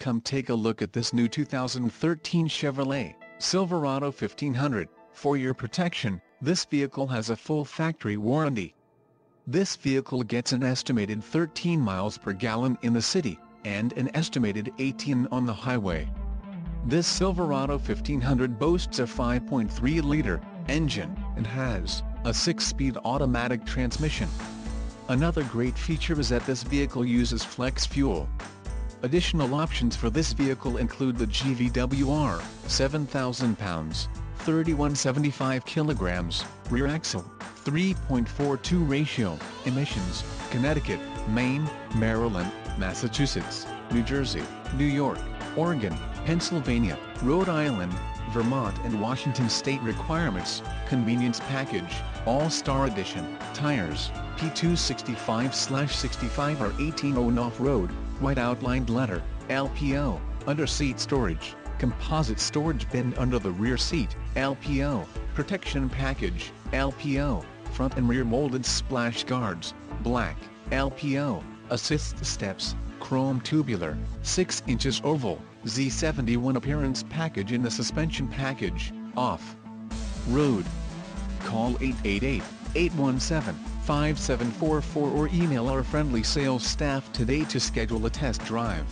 Come take a look at this new 2013 Chevrolet Silverado 1500. For your protection, this vehicle has a full factory warranty. This vehicle gets an estimated 13 miles per gallon in the city, and an estimated 18 on the highway. This Silverado 1500 boasts a 5.3-liter engine, and has a 6-speed automatic transmission. Another great feature is that this vehicle uses flex fuel. Additional options for this vehicle include the GVWR, 7,000 pounds, 3175 kilograms, rear axle, 3.42 ratio, emissions, Connecticut, Maine, Maryland, Massachusetts, New Jersey, New York, Oregon, Pennsylvania, Rhode Island, Vermont and Washington state requirements. Convenience package, All-Star Edition, tires, P265/65 or 18 on off-road, white outlined letter, LPO, under-seat storage, composite storage bin under the rear seat, LPO, protection package, LPO, front and rear molded splash guards, black, LPO, assist steps, chrome tubular, 6 inches oval, Z71 appearance package in the suspension package, off-road. Call 888-817-5744 or email our friendly sales staff today to schedule a test drive.